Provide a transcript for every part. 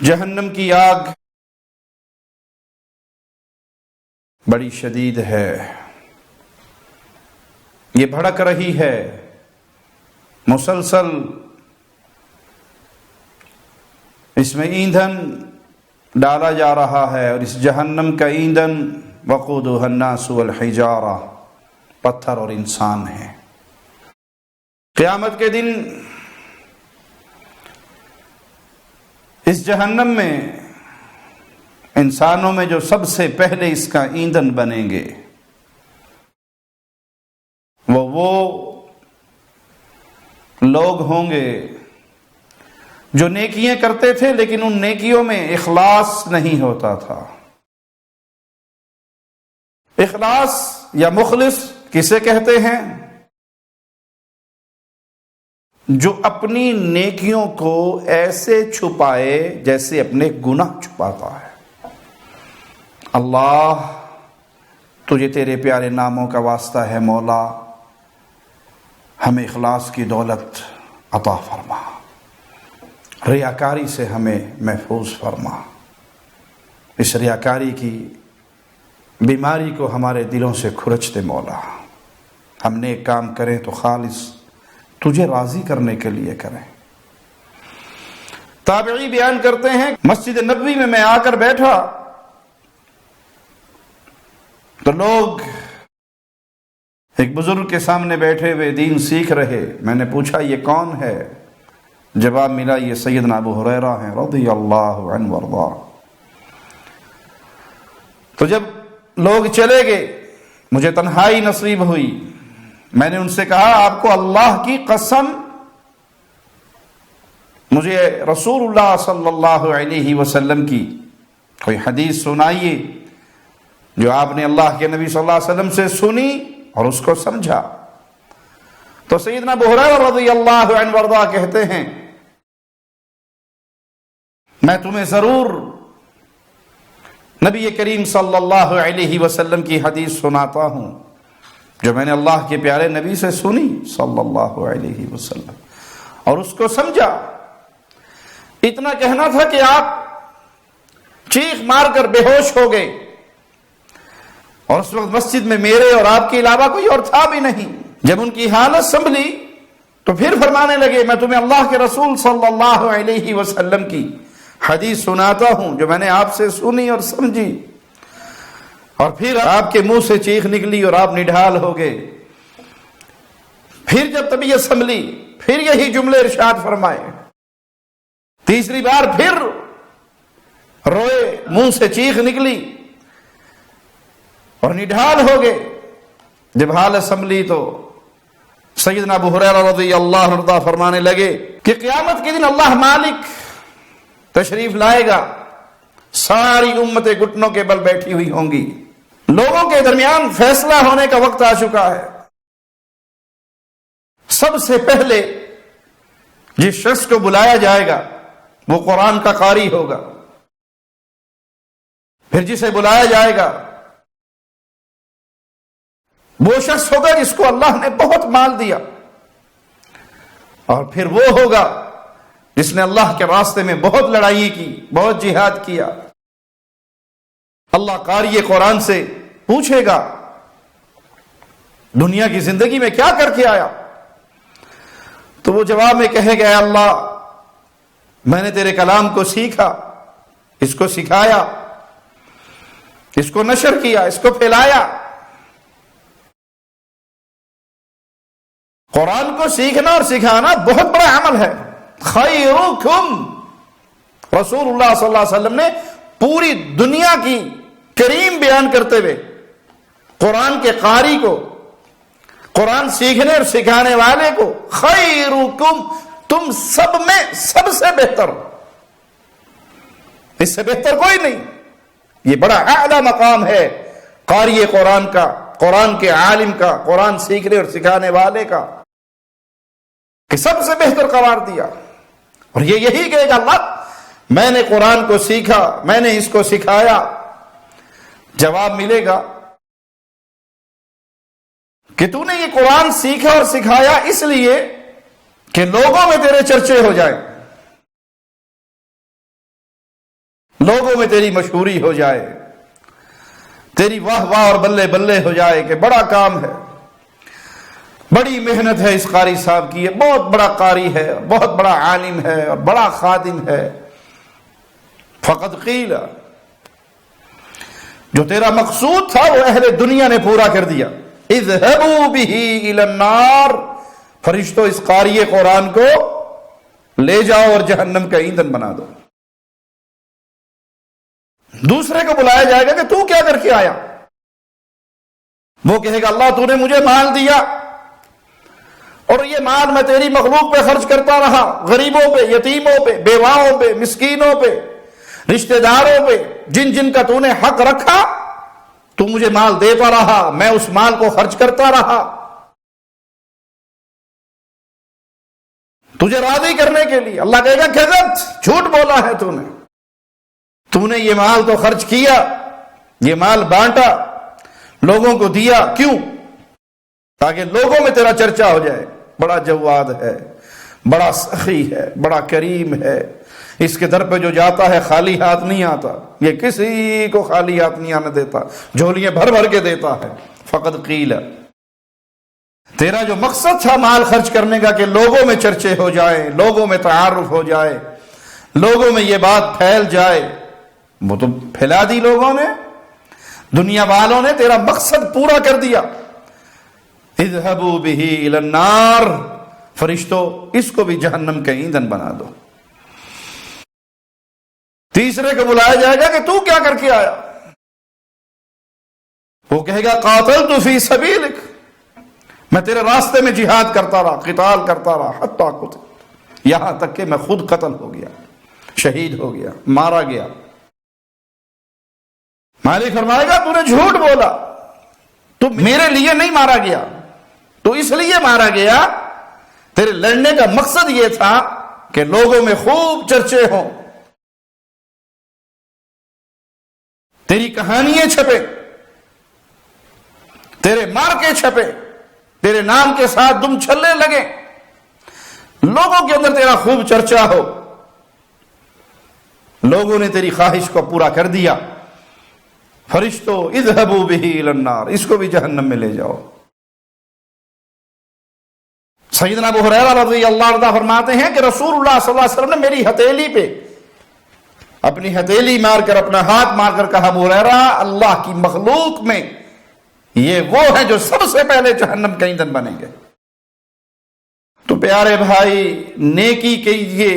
جہنم کی آگ بڑی شدید ہے، یہ بھڑک رہی ہے، مسلسل اس میں ایندھن ڈالا جا رہا ہے، اور اس جہنم کا ایندھن وقودها الناس والحجارہ، پتھر اور انسان ہے۔ قیامت کے دن اس جہنم میں انسانوں میں جو سب سے پہلے اس کا ایندھن بنیں گے وہ لوگ ہوں گے جو نیکیاں کرتے تھے لیکن ان نیکیوں میں اخلاص نہیں ہوتا تھا۔ اخلاص یا مخلص کسے کہتے ہیں؟ جو اپنی نیکیوں کو ایسے چھپائے جیسے اپنے گناہ چھپاتا ہے۔ اللہ تجھے تیرے پیارے ناموں کا واسطہ ہے مولا، ہمیں اخلاص کی دولت عطا فرما، ریاکاری سے ہمیں محفوظ فرما، اس ریاکاری کی بیماری کو ہمارے دلوں سے کھرچ دے مولا، ہم نیک کام کریں تو خالص تجھے راضی کرنے کے لیے کریں۔ تابعی بیان کرتے ہیں مسجد نبوی میں آ کر بیٹھا تو لوگ ایک بزرگ کے سامنے بیٹھے ہوئے دین سیکھ رہے، میں نے پوچھا یہ کون ہے؟ جواب ملا یہ سیدنا ابو ہریرہ ہیں رضی اللہ عنہ وارضاہ۔ تو جب لوگ چلے گئے مجھے تنہائی نصیب ہوئی، میں نے ان سے کہا آپ کو اللہ کی قسم مجھے رسول اللہ صلی اللہ علیہ وسلم کی کوئی حدیث سنائیے جو آپ نے اللہ کے نبی صلی اللہ علیہ وسلم سے سنی اور اس کو سمجھا۔ تو سیدنا ابو ہریرہ رضی اللہ عنہ وارضاہ کہتے ہیں میں تمہیں ضرور نبی کریم صلی اللہ علیہ وسلم کی حدیث سناتا ہوں جو میں نے اللہ کے پیارے نبی سے سنی صلی اللہ علیہ وسلم اور اس کو سمجھا۔ اتنا کہنا تھا کہ آپ چیخ مار کر بے ہوش ہو گئے، اور اس وقت مسجد میں میرے اور آپ کے علاوہ کوئی اور تھا بھی نہیں۔ جب ان کی حالت سنبھلی تو پھر فرمانے لگے میں تمہیں اللہ کے رسول صلی اللہ علیہ وسلم کی حدیث سناتا ہوں جو میں نے آپ سے سنی اور سمجھی، اور پھر آپ کے منہ سے چیخ نکلی اور آپ نڈھال ہو گئے۔ پھر جب طبیعت سنبھلی پھر یہی جملے ارشاد فرمائے، تیسری بار پھر روئے، منہ سے چیخ نکلی اور نڈھال ہو گئے۔ جب حالت سنبھلی تو سیدنا ابو ہریرہ رضی اللہ عنہ فرمانے لگے کہ قیامت کے دن اللہ مالک تشریف لائے گا، ساری امتیں گھٹنوں کے بل بیٹھی ہوئی ہوں گی، لوگوں کے درمیان فیصلہ ہونے کا وقت آ چکا ہے۔ سب سے پہلے جس شخص کو بلایا جائے گا وہ قرآن کا قاری ہوگا، پھر جسے بلایا جائے گا وہ شخص ہوگا جس کو اللہ نے بہت مال دیا، اور پھر وہ ہوگا جس نے اللہ کے راستے میں بہت لڑائی کی، بہت جہاد کیا۔ اللہ قاری قرآن سے پوچھے گا دنیا کی زندگی میں کیا کر کے آیا؟ تو وہ جواب میں کہے گا اے اللہ میں نے تیرے کلام کو سیکھا، اس کو سکھایا، اس کو نشر کیا، اس کو پھیلایا۔ قرآن کو سیکھنا اور سکھانا بہت بڑا عمل ہے۔ خیرکم، رسول اللہ صلی اللہ علیہ وسلم نے پوری دنیا کی کریم بیان کرتے ہوئے قرآن کے قاری کو، قرآن سیکھنے اور سکھانے والے کو خیرکم، تم سب میں سب سے بہتر، اس سے بہتر کوئی نہیں۔ یہ بڑا اعلیٰ مقام ہے قاری قرآن کا، قرآن کے عالم کا، قرآن سیکھنے اور سکھانے والے کا، کہ سب سے بہتر قرار دیا۔ اور یہ یہی کہے گا اللہ میں نے قرآن کو سیکھا، میں نے اس کو سکھایا۔ جواب ملے گا کہ تو نے یہ قرآن سیکھا اور سکھایا اس لیے کہ لوگوں میں تیرے چرچے ہو جائیں، لوگوں میں تیری مشہوری ہو جائے، تیری واہ واہ اور بلے بلے ہو جائے کہ بڑا کام ہے، بڑی محنت ہے اس قاری صاحب کی، یہ بہت بڑا قاری ہے، بہت بڑا عالم ہے اور بڑا خادم ہے۔ فقد قیل، جو تیرا مقصود تھا وہ اہل دنیا نے پورا کر دیا۔ اذهبوا به الى النار، فرشتوں اس قاری قرآن کو لے جاؤ اور جہنم کا ایندھن بنا دو۔ دوسرے کو بلایا جائے گا کہ تو کیا کر کے آیا؟ وہ کہے گا اللہ تو نے مجھے مال دیا اور یہ مال میں تیری مخلوق پہ خرچ کرتا رہا، غریبوں پہ، یتیموں پہ، بیواؤں پہ، مسکینوں پہ، رشتہ داروں پہ، جن جن کا تو نے حق رکھا تو مجھے مال دیتا رہا، میں اس مال کو خرچ کرتا رہا تجھے راضی کرنے کے لیے۔ اللہ کہے گا کذبت، جھوٹ بولا ہے تو نے یہ مال تو خرچ کیا، یہ مال بانٹا، لوگوں کو دیا، کیوں؟ تاکہ لوگوں میں تیرا چرچا ہو جائے، بڑا جواد ہے، بڑا سخی ہے، بڑا کریم ہے، اس کے در پہ جو جاتا ہے خالی ہاتھ نہیں آتا، یہ کسی کو خالی ہاتھ نہیں آنے دیتا، جھولیاں بھر بھر کے دیتا ہے۔ فقد قیل، تیرا جو مقصد تھا مال خرچ کرنے کا کہ لوگوں میں چرچے ہو جائے، لوگوں میں تعارف ہو جائے، لوگوں میں یہ بات پھیل جائے، وہ تو پھیلا دی لوگوں نے، دنیا والوں نے تیرا مقصد پورا کر دیا۔ اذهبوا به الى النار، فرشتوں اس کو بھی جہنم کا ایندھن بنا دو۔ تیسرے کو بلایا جائے گا کہ تو کیا کر کے آیا؟ وہ کہے گا قاتلت فی سبیلک، میں تیرے راستے میں جہاد کرتا رہا، قتال کرتا رہا، حتی قتل، یہاں تک کہ میں خود قتل ہو گیا، شہید ہو گیا، مارا گیا۔ مالک فرمائے گا تو نے جھوٹ بولا، تو میرے لیے نہیں مارا گیا، تو اس لیے مارا گیا، تیرے لڑنے کا مقصد یہ تھا کہ لوگوں میں خوب چرچے ہوں، تیری کہانیاں چھپے، تیرے مارکے چھپے، تیرے نام کے ساتھ دم چھلے لگے، لوگوں کے اندر تیرا خوب چرچا ہو۔ لوگوں نے تیری خواہش کو پورا کر دیا۔ فرشتوں اذهبوا به الى النار، اس کو بھی جہنم میں لے جاؤ۔ سیدنا ابو ہریرہ رضی اللہ عنہ فرماتے ہیں کہ رسول اللہ صلی اللہ علیہ وسلم نے میری ہتھیلی پہ اپنی ہتھیلی مار کر، اپنا ہاتھ مار کر کہا ابو ہریرہ اللہ کی مخلوق میں یہ وہ ہیں جو سب سے پہلے جہنم کا ایندھن بنیں گے۔ تو پیارے بھائی، نیکی کیجئے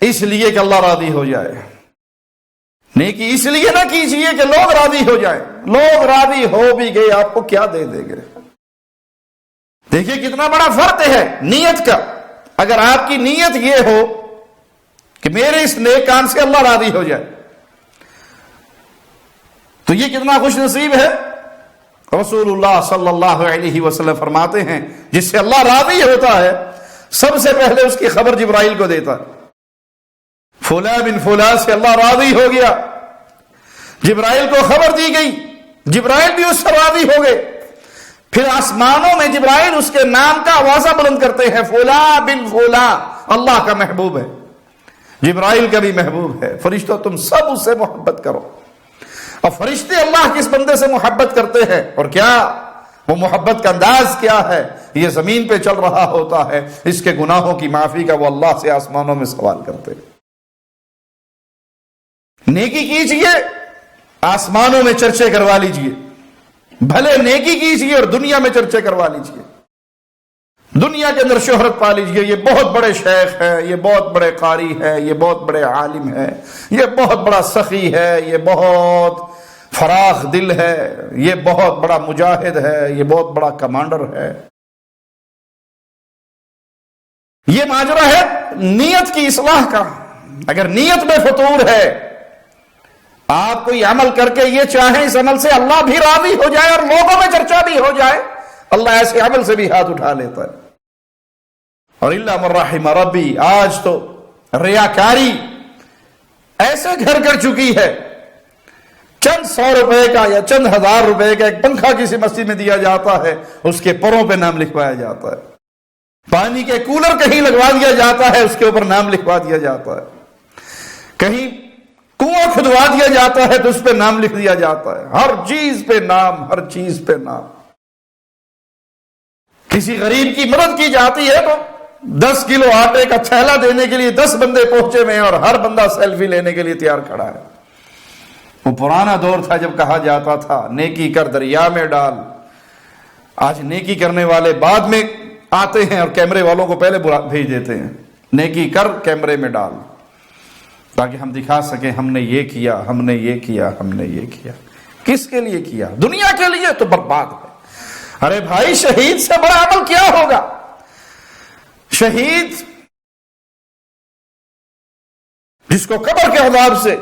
اس لیے کہ اللہ راضی ہو جائے، نیکی اس لیے نہ کیجئے کہ لوگ راضی ہو جائیں۔ لوگ راضی ہو بھی گئے آپ کو کیا دے دیں گے؟ دیکھیے کتنا بڑا فرق ہے نیت کا۔ اگر آپ کی نیت یہ ہو کہ میرے اس نیک کام سے اللہ راضی ہو جائے تو یہ کتنا خوش نصیب ہے۔ رسول اللہ صلی اللہ علیہ وسلم فرماتے ہیں جس سے اللہ راضی ہوتا ہے سب سے پہلے اس کی خبر جبرائیل کو دیتا ہے۔ فلاں بن فلاں سے اللہ راضی ہو گیا، جبرائیل کو خبر دی گئی، جبرائیل بھی اس سے راضی ہو گئے، پھر آسمانوں میں جبرائیل اس کے نام کا آوازہ بلند کرتے ہیں، فلاں بن فلاں اللہ کا محبوب ہے، جبرائیل کا بھی محبوب ہے، فرشتوں تم سب اس سے محبت کرو۔ اور فرشتے اللہ کس بندے سے محبت کرتے ہیں اور کیا وہ محبت کا انداز کیا ہے، یہ زمین پہ چل رہا ہوتا ہے، اس کے گناہوں کی معافی کا وہ اللہ سے آسمانوں میں سوال کرتے ہیں۔ نیکی کیجئے، آسمانوں میں چرچے کروا لیجئے، بھلے نیکی کیجئے اور دنیا میں چرچے کروا لیجئے، دنیا کے اندر شہرت پا لیجئے، یہ بہت بڑے شیخ ہے، یہ بہت بڑے قاری ہے، یہ بہت بڑے عالم ہے، یہ بہت بڑا سخی ہے، یہ بہت فراخ دل ہے، یہ بہت بڑا مجاہد ہے، یہ بہت بڑا کمانڈر ہے۔ یہ ماجرا ہے نیت کی اصلاح کا۔ اگر نیت میں فطور ہے، آپ کوئی عمل کر کے یہ چاہیں اس عمل سے اللہ بھی راضی ہو جائے اور لوگوں میں چرچا بھی ہو جائے، اللہ ایسے عمل سے بھی ہاتھ اٹھا لیتا ہے۔ اور الا من رحم ربی، آج تو ریاکاری ایسے گھر کر چکی ہے، چند 100 روپے کا یا چند 1000 روپے کا ایک پنکھا کسی مسجد میں دیا جاتا ہے، اس کے پروں پہ نام لکھوایا جاتا ہے، پانی کے کولر کہیں لگوا دیا جاتا ہے، اس کے اوپر نام لکھوا دیا جاتا ہے، کہیں کنواں کھدوا دیا جاتا ہے تو اس پہ نام لکھ دیا جاتا ہے، ہر چیز پہ نام، ہر چیز پہ نام۔ کسی غریب کی مدد کی جاتی ہے تو 10 کلو آٹے کا تھیلا دینے کے لیے 10 بندے پہنچے ہوئے ہیں اور ہر بندہ سیلفی لینے کے لیے تیار کھڑا ہے۔ وہ پرانا دور تھا جب کہا جاتا تھا نیکی کر دریا میں ڈال۔ آج نیکی کرنے والے بعد میں آتے ہیں اور کیمرے والوں کو پہلے بھیج دیتے ہیں، نیکی کر کیمرے میں ڈال، تاکہ ہم دکھا سکیں ہم نے یہ کیا، ہم نے یہ کیا، ہم نے یہ کیا۔ کس کے لیے کیا؟ دنیا کے لیے تو برباد ہے۔ ارے بھائی، شہید سے بڑا عمل کیا ہوگا؟ شہید جس کو قبر کے عذاب سے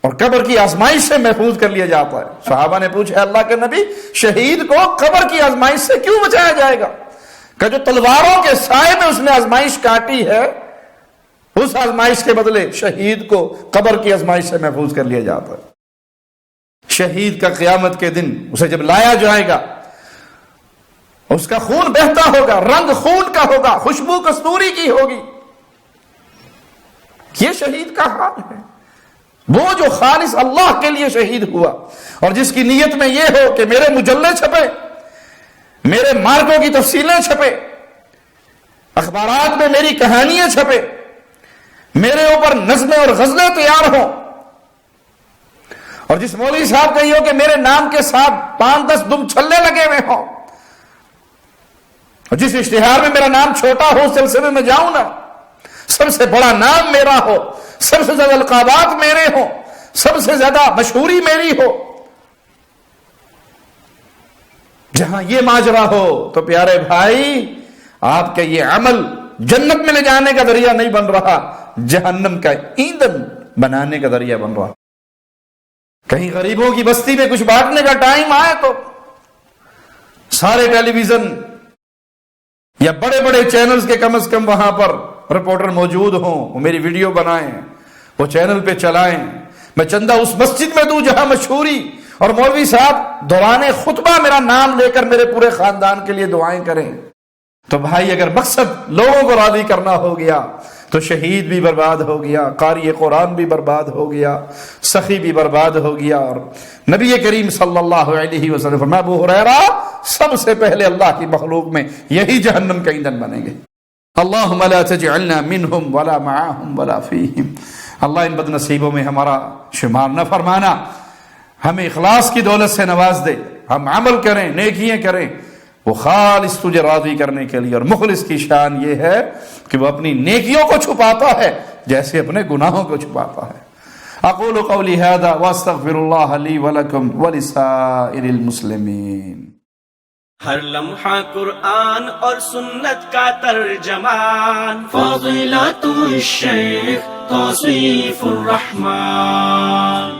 اور قبر کی آزمائش سے محفوظ کر لیا جاتا ہے۔ صحابہ نے پوچھا اللہ کے نبی، شہید کو قبر کی آزمائش سے کیوں بچایا جائے گا؟ کہ جو تلواروں کے سائے میں اس نے آزمائش کاٹی ہے، اس آزمائش کے بدلے شہید کو قبر کی آزمائش سے محفوظ کر لیا جاتا ہے۔ شہید کا قیامت کے دن اسے جب لایا جائے گا، اس کا خون بہتا ہوگا، رنگ خون کا ہوگا، خوشبو کستوری کی ہوگی۔ یہ شہید کا حال ہے، وہ جو خالص اللہ کے لیے شہید ہوا اور جس کی نیت میں یہ ہو کہ میرے مجلے چھپے، میرے مارکوں کی تفصیلیں چھپے، اخبارات میں میری کہانیاں چھپے، میرے اوپر نظمیں اور غزلیں تیار ہوں، اور جس مولوی صاحب کا یہ ہو کہ میرے نام کے ساتھ 5-10 دم چھلے لگے ہوئے ہوں، اور جس اشتہار میں میرا نام چھوٹا ہو، سلسلے میں جاؤں نا، سب سے بڑا نام میرا ہو، سب سے زیادہ القابات میرے ہوں، سب سے زیادہ مشہوری میری ہو، جہاں یہ ماجرا ہو تو پیارے بھائی، آپ کا یہ عمل جنت میں لے جانے کا ذریعہ نہیں بن رہا، جہنم کا ایندھن بنانے کا ذریعہ بن رہا۔ کہیں غریبوں کی بستی میں کچھ بانٹنے کا ٹائم آئے تو سارے ٹیلی ویژن یا بڑے بڑے چینلز کے کم از کم وہاں پر رپورٹر موجود ہوں، وہ میری ویڈیو بنائیں، وہ چینل پہ چلائیں، میں چندہ اس مسجد میں دوں جہاں مشہوری، اور مولوی صاحب دوران خطبہ میرا نام لے کر میرے پورے خاندان کے لیے دعائیں کریں۔ تو بھائی، اگر مقصد لوگوں کو راضی کرنا ہو گیا تو شہید بھی برباد ہو گیا، قاری قرآن بھی برباد ہو گیا، سخی بھی برباد ہو گیا، اور نبی کریم صلی اللہ علیہ وسلم فرمایا، ابو ہریرہ، سب سے پہلے اللہ کی مخلوق میں یہی جہنم کا ایندھن بنیں گے۔ اللہم لا تجعلنا منہم ولا معاہم ولا فیہم۔ اللہ ان بد نصیبوں میں ہمارا شمار نہ فرمانا، ہمیں اخلاص کی دولت سے نواز دے، ہم عمل کریں، نیکیاں کریں، وہ خالص تجھے راضی کرنے کے لیے۔ اور مخلص کی شان یہ ہے کہ وہ اپنی نیکیوں کو چھپاتا ہے جیسے اپنے گناہوں کو چھپاتا ہے۔ اقول قولی ھذا واستغفر اللہ لی ولکم ولسائر المسلمین۔ ہر لمحہ قرآن اور سنت کا ترجمان، فضیلت الشیخ توصیف الرحمان۔